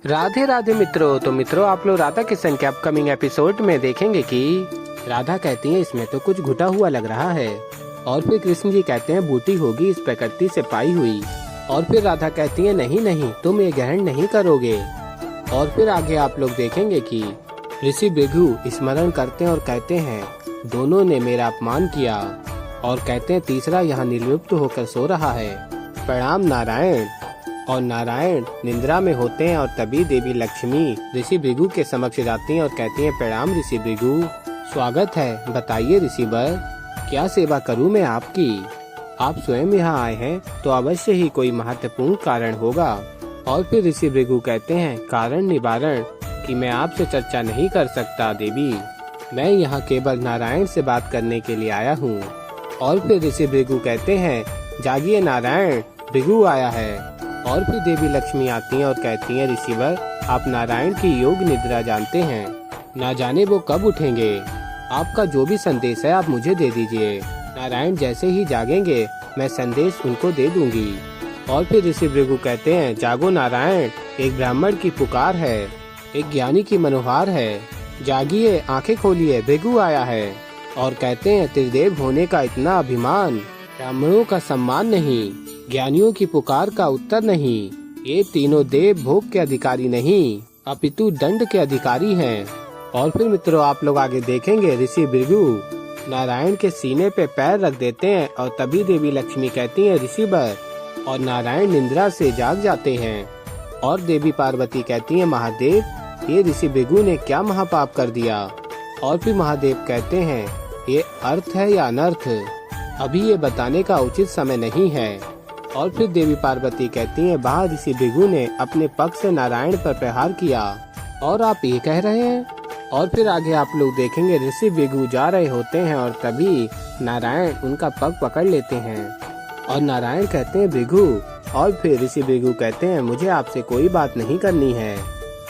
राधे राधे मित्रों। तो मित्रों, आप लोग राधा किशन के अपकमिंग एपिसोड में देखेंगे कि राधा कहती है इसमें तो कुछ घुटा हुआ लग रहा है, और फिर कृष्ण जी कहते हैं बूटी होगी इस प्रकृति से पाई हुई, और फिर राधा कहती है नहीं नहीं तुम ये ग्रहण नहीं करोगे। और फिर आगे आप लोग देखेंगे कि ऋषि भृगु स्मरण करते हैं और कहते हैं दोनों ने मेरा अपमान किया, और कहते हैं तीसरा यहाँ निर्लिप्त होकर सो रहा है, प्रणाम नारायण। और नारायण निद्रा में होते हैं और तभी देवी लक्ष्मी ऋषि भृगु के समक्ष जाती हैं और कहती हैं प्रणाम ऋषि भृगु, स्वागत है, बताइए ऋषिवर क्या सेवा करूं मैं आपकी। आप स्वयं यहाँ आए हैं तो अवश्य ही कोई महत्वपूर्ण कारण होगा। और फिर ऋषि भृगु कहते हैं कारण निवारण कि मैं आपसे चर्चा नहीं कर सकता देवी, मैं यहाँ केवल नारायण से बात करने के लिए आया हूँ। और फिर ऋषि भृगु कहते हैं जागिए नारायण, भृगु आया है। और फिर देवी लक्ष्मी आती हैं और कहती हैं ऋषिवर आप नारायण की योग निद्रा जानते हैं, ना जाने वो कब उठेंगे, आपका जो भी संदेश है आप मुझे दे दीजिए, नारायण जैसे ही जागेंगे मैं संदेश उनको दे दूंगी। और फिर ऋषि भृगु कहते हैं जागो नारायण, एक ब्राह्मण की पुकार है, एक ज्ञानी की मनोहार है, जागिए आंखें खोलिए, भृगु आया है। और कहते हैं त्रिदेव होने का इतना अभिमान, ब्राह्मणों का सम्मान नहीं, ज्ञानियों की पुकार का उत्तर नहीं, ये तीनों देव भोग के अधिकारी नहीं अपितु दंड के अधिकारी हैं। और फिर मित्रों आप लोग आगे देखेंगे ऋषि भृगु नारायण के सीने पे पैर रख देते हैं और तभी देवी लक्ष्मी कहती हैं ऋषिवर, और नारायण निद्रा से जाग जाते हैं। और देवी पार्वती कहती हैं महादेव ये ऋषि भृगु ने क्या महापाप कर दिया। और फिर महादेव कहते हैं ये अर्थ है या अनर्थ, अभी ये बताने का उचित समय नहीं है। और फिर देवी पार्वती कहती हैं बाहर ऋषि भृगु ने अपने पग से नारायण पर प्रहार किया और आप ये कह रहे हैं। और फिर आगे आप लोग देखेंगे ऋषि भृगु जा रहे होते हैं और तभी नारायण उनका पग पकड़ लेते हैं और नारायण कहते हैं भृगु। और फिर ऋषि भृगु कहते हैं मुझे आपसे कोई बात नहीं करनी है,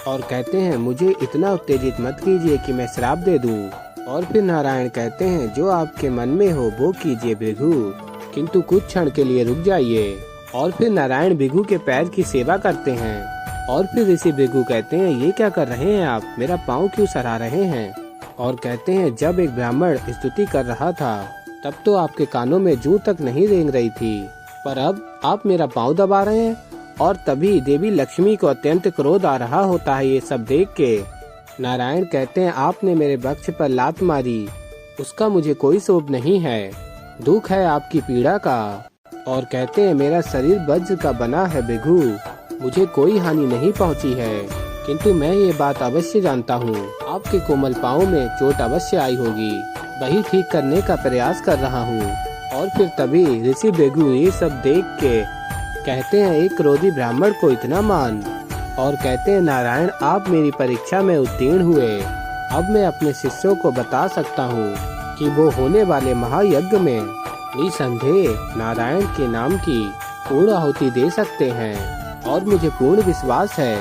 और कहते हैं मुझे इतना उत्तेजित मत कीजिए कि मैं श्राप दे दूं। और फिर नारायण कहते हैं जो आपके मन में हो वो कीजिए भृगु, किंतु कुछ क्षण के लिए रुक जाइए। और फिर नारायण भृगु के पैर की सेवा करते हैं। और फिर ऋषि भृगु कहते हैं ये क्या कर रहे हैं आप, मेरा पाँव क्यों सरा रहे हैं। और कहते हैं जब एक ब्राह्मण स्तुति कर रहा था तब तो आपके कानों में जूं तक नहीं रेंग रही थी, पर अब आप मेरा पाँव दबा रहे हैं। और तभी देवी लक्ष्मी को अत्यंत क्रोध आ रहा होता है ये सब देख के। नारायण कहते हैं आपने मेरे वक्ष पर लात मारी, उसका मुझे कोई शोभ नहीं है, दुख है आपकी पीड़ा का। और कहते हैं मेरा शरीर वज्र का बना है भृगु, मुझे कोई हानि नहीं पहुंची है, किंतु मैं ये बात अवश्य जानता हूँ आपके कोमल पाँव में चोट अवश्य आई होगी, वही ठीक करने का प्रयास कर रहा हूँ। और फिर तभी ऋषि भृगु ये सब देख के कहते हैं एक क्रोधी ब्राह्मण को इतना मान। और कहते हैं नारायण आप मेरी परीक्षा में उत्तीर्ण हुए, अब मैं अपने शिष्यों को बता सकता हूँ कि वो होने वाले महायज्ञ में निसंदेह नारायण के नाम की पूर्ण आहुति दे सकते हैं। और मुझे पूर्ण विश्वास है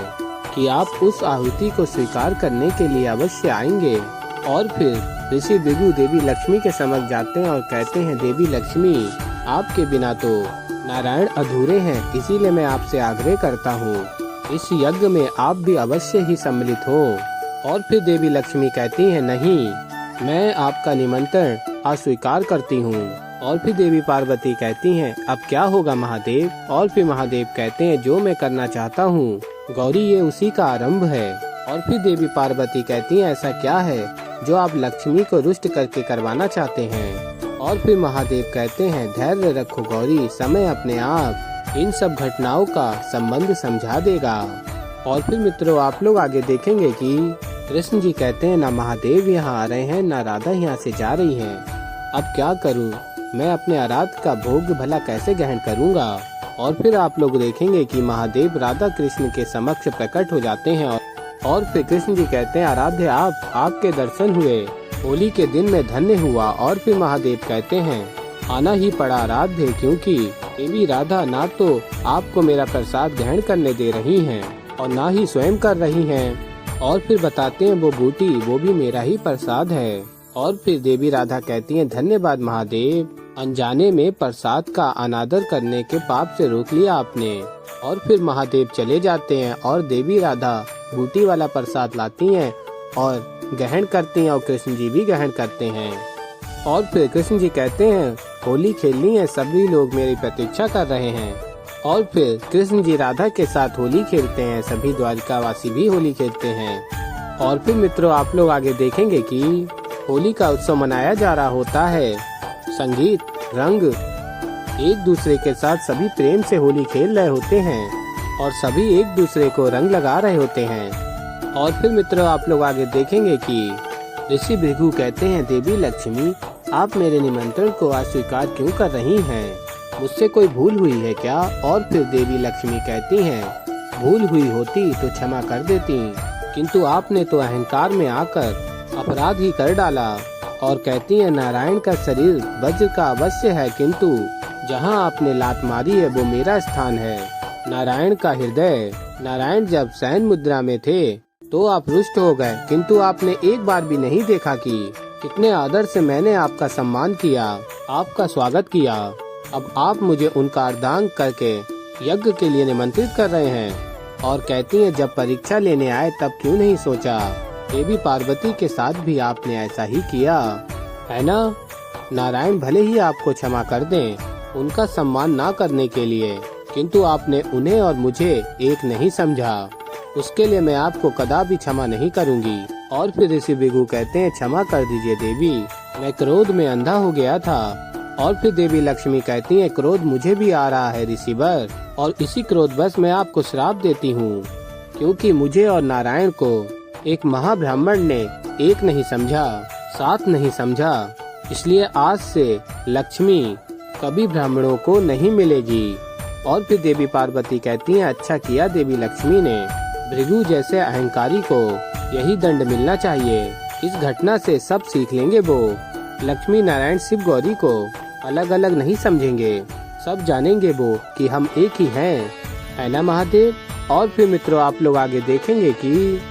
कि आप उस आहुति को स्वीकार करने के लिए अवश्य आएंगे। और फिर ऋषि भृगु देवी लक्ष्मी के समक्ष जाते हैं और कहते हैं देवी लक्ष्मी आपके बिना तो नारायण अधूरे हैं, इसीलिए मैं आपसे आग्रह करता हूँ इस यज्ञ में आप भी अवश्य ही सम्मिलित हो। और फिर देवी लक्ष्मी कहती हैं नहीं, मैं आपका निमंत्रण अस्वीकार करती हूँ। और फिर देवी पार्वती कहती हैं अब क्या होगा महादेव। और फिर महादेव कहते हैं जो मैं करना चाहता हूँ गौरी ये उसी का आरंभ है। और फिर देवी पार्वती कहती हैं ऐसा क्या है जो आप लक्ष्मी को रुष्ट करके करवाना चाहते हैं। और फिर महादेव कहते हैं धैर्य रखो गौरी, समय अपने आप इन सब घटनाओं का संबंध समझा देगा। और फिर मित्रों आप लोग आगे देखेंगे कि कृष्ण जी कहते हैं ना महादेव यहाँ आ रहे हैं ना राधा यहाँ से जा रही हैं, अब क्या करूँ, मैं अपने आराध का भोग भला कैसे ग्रहण करूँगा। और फिर आप लोग देखेंगे कि महादेव राधा कृष्ण के समक्ष प्रकट हो जाते हैं। और फिर कृष्ण जी कहते हैं आराध्य आपके दर्शन हुए, होली के दिन में धन्य हुआ। और फिर महादेव कहते हैं आना ही पड़ा आराध्य, क्योंकि देवी राधा ना तो आपको मेरा प्रसाद ग्रहण करने दे रही हैं और ना ही स्वयं कर रही हैं। और फिर बताते हैं वो बूटी वो भी मेरा ही प्रसाद है। और फिर देवी राधा कहती हैं धन्यवाद महादेव, अनजाने में प्रसाद का अनादर करने के पाप से रोक लिया आपने। और फिर महादेव चले जाते हैं और देवी राधा बूटी वाला प्रसाद लाती हैं और ग्रहण करती हैं और कृष्ण जी भी ग्रहण करते हैं। और फिर कृष्ण जी कहते हैं होली खेलनी है, सभी लोग मेरी प्रतीक्षा कर रहे हैं। और फिर कृष्ण जी राधा के साथ होली खेलते हैं, सभी द्वारिकावासी भी होली खेलते हैं। और फिर मित्रों आप लोग आगे देखेंगे कि होली का उत्सव मनाया जा रहा होता है। संगीत, रंग, एक दूसरे के साथ सभी प्रेम से होली खेल रहे होते हैं और सभी एक दूसरे को रंग लगा रहे होते हैं। और फिर मित्रों आप लोग आगे देखेंगे कि ऋषि भृगु कहते हैं देवी लक्ष्मी आप मेरे निमंत्रण को अस्वीकार क्यों कर रही हैं? मुझसे कोई भूल हुई है क्या? और फिर देवी लक्ष्मी कहती हैं भूल हुई होती तो क्षमा कर देती, किंतु आपने तो अहंकार में आकर अपराध ही कर डाला। और कहती हैं नारायण का शरीर वज्र का अवश्य है, किंतु जहां आपने लात मारी है वो मेरा स्थान है। नारायण का हृदय, नारायण जब शयन मुद्रा में थे तो आप रुष्ट हो गए, किंतु आपने एक बार भी नहीं देखा कि कितने आदर से मैंने आपका सम्मान किया, आपका स्वागत किया। अब आप मुझे उनका अर्धांग करके यज्ञ के लिए निमंत्रित कर रहे हैं। और कहती हैं जब परीक्षा लेने आए तब क्यों नहीं सोचा? देवी पार्वती के साथ भी आपने ऐसा ही किया है ना? नारायण भले ही आपको क्षमा कर दें उनका सम्मान ना करने के लिए, किंतु आपने उन्हें और मुझे एक नहीं समझा, उसके लिए मैं आपको कदापि क्षमा नहीं करूंगी। और फिर ऋषि भृगु कहते हैं क्षमा कर दीजिए देवी, मैं क्रोध में अंधा हो गया था। और फिर देवी लक्ष्मी कहती हैं क्रोध मुझे भी आ रहा है ऋषिवर, और इसी क्रोधवश मैं आपको श्राप देती हूँ, क्योंकि मुझे और नारायण को एक महाब्राह्मण ने एक नहीं समझा, साथ नहीं समझा, इसलिए आज से लक्ष्मी कभी ब्राह्मणों को नहीं मिलेगी। और फिर देवी पार्वती कहती हैं अच्छा किया देवी लक्ष्मी ने, भृगु जैसे अहंकारी को यही दंड मिलना चाहिए। इस घटना से सब सीख लेंगे वो, लक्ष्मी नारायण शिव गौरी को अलग अलग नहीं समझेंगे, सब जानेंगे वो कि हम एक ही हैं, है ना महादेव? और फिर मित्रों आप लोग आगे देखेंगे कि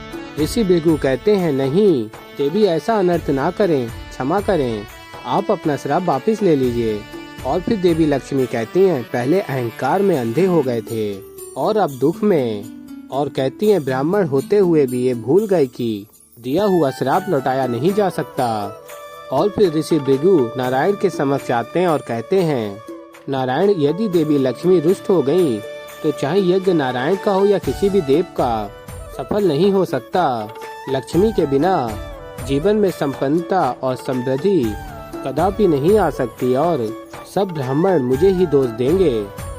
ऋषि भृगु कहते हैं नहीं देवी ऐसा अनर्थ ना करें, क्षमा करें, आप अपना श्राप वापिस ले लीजिए। और फिर देवी लक्ष्मी कहती हैं पहले अहंकार में अंधे हो गए थे और अब दुख में। और कहती हैं ब्राह्मण होते हुए भी ये भूल गए कि दिया हुआ श्राप लौटाया नहीं जा सकता। और फिर ऋषि भृगु नारायण के समक्ष आते हैं और कहते हैं नारायण यदि देवी लक्ष्मी रुष्ट हो गयी तो चाहे यज्ञ नारायण का हो या किसी भी देव का सफल नहीं हो सकता। लक्ष्मी के बिना जीवन में संपन्नता और समृद्धि कदापि नहीं आ सकती और सब ब्राह्मण मुझे ही दोष देंगे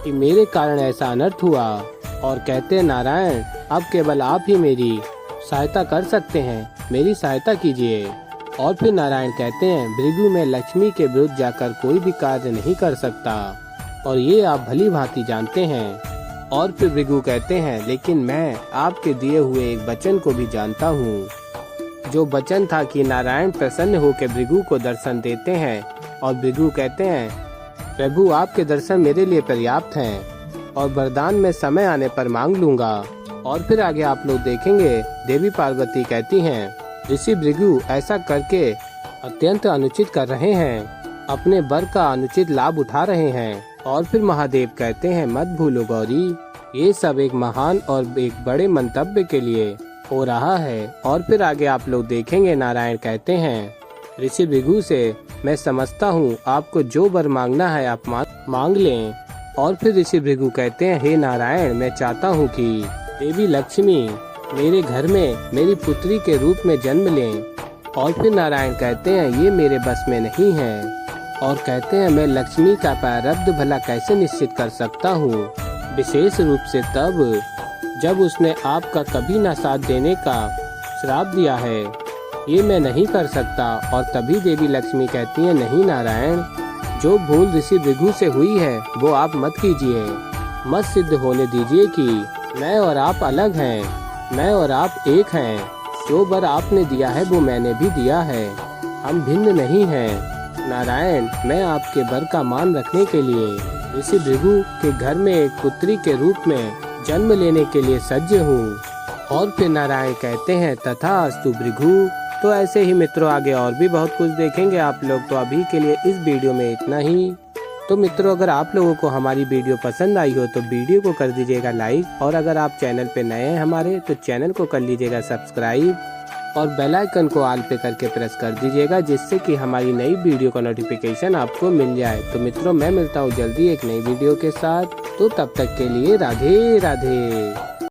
कि मेरे कारण ऐसा अनर्थ हुआ। और कहते हैं नारायण अब केवल आप ही मेरी सहायता कर सकते हैं, मेरी सहायता कीजिए। और फिर नारायण कहते हैं भृगु में लक्ष्मी के विरुद्ध जाकर कोई भी कार्य नहीं कर सकता और ये आप भली भांति जानते हैं। और फिर भृगु कहते हैं लेकिन मैं आपके दिए हुए एक वचन को भी जानता हूँ, जो वचन था कि नारायण प्रसन्न होकर भृगु को दर्शन देते हैं। और भृगु कहते हैं प्रभु आपके दर्शन मेरे लिए पर्याप्त हैं और वरदान में समय आने पर मांग लूंगा। और फिर आगे आप लोग देखेंगे देवी पार्वती कहती हैं ऋषि भृगु ऐसा करके अत्यंत अनुचित कर रहे हैं, अपने वर का अनुचित लाभ उठा रहे हैं। और फिर महादेव कहते हैं मत भूलो गौरी, ये सब एक महान और एक बड़े मंतव्य के लिए हो रहा है। और फिर आगे आप लोग देखेंगे नारायण कहते हैं ऋषि भृगु से मैं समझता हूँ आपको जो वर मांगना है आप मांग लें। और फिर ऋषि भृगु कहते हैं हे नारायण मैं चाहता हूँ कि देवी लक्ष्मी मेरे घर में मेरी पुत्री के रूप में जन्म लें। और फिर नारायण कहते हैं ये मेरे बस में नहीं है और कहते हैं मैं लक्ष्मी का प्रारब्ध भला कैसे निश्चित कर सकता हूँ, विशेष रूप से तब जब उसने आपका कभी न साथ देने का श्राप दिया है, ये मैं नहीं कर सकता। और तभी देवी लक्ष्मी कहती है नहीं नारायण जो भूल ऋषि भृगु से हुई है वो आप मत कीजिए, मत सिद्ध होने दीजिए कि मैं और आप अलग हैं, मैं और आप एक हैं, जो वर आपने दिया है वो मैंने भी दिया है, हम भिन्न नहीं हैं। नारायण मैं आपके वर का मान रखने के लिए ऋषि भृगु के घर में एक पुत्री के रूप में जन्म लेने के लिए सज्ज हूँ। और फिर नारायण कहते हैं तथास्तु भृगु। तो ऐसे ही मित्रों आगे और भी बहुत कुछ देखेंगे आप लोग, तो अभी के लिए इस वीडियो में इतना ही। तो मित्रों, अगर आप लोगों को हमारी वीडियो पसंद आई हो तो वीडियो को कर दीजिएगा लाइक, और अगर आप चैनल पे नए हैं हमारे तो चैनल को कर लीजिएगा सब्सक्राइब, और बेल आइकन को ऑल पे करके प्रेस कर दीजिएगा, जिससे कि हमारी नई वीडियो का नोटिफिकेशन आपको मिल जाए। तो मित्रों, मैं मिलता हूँ जल्दी एक नई वीडियो के साथ। तो तब तक के लिए राधे राधे।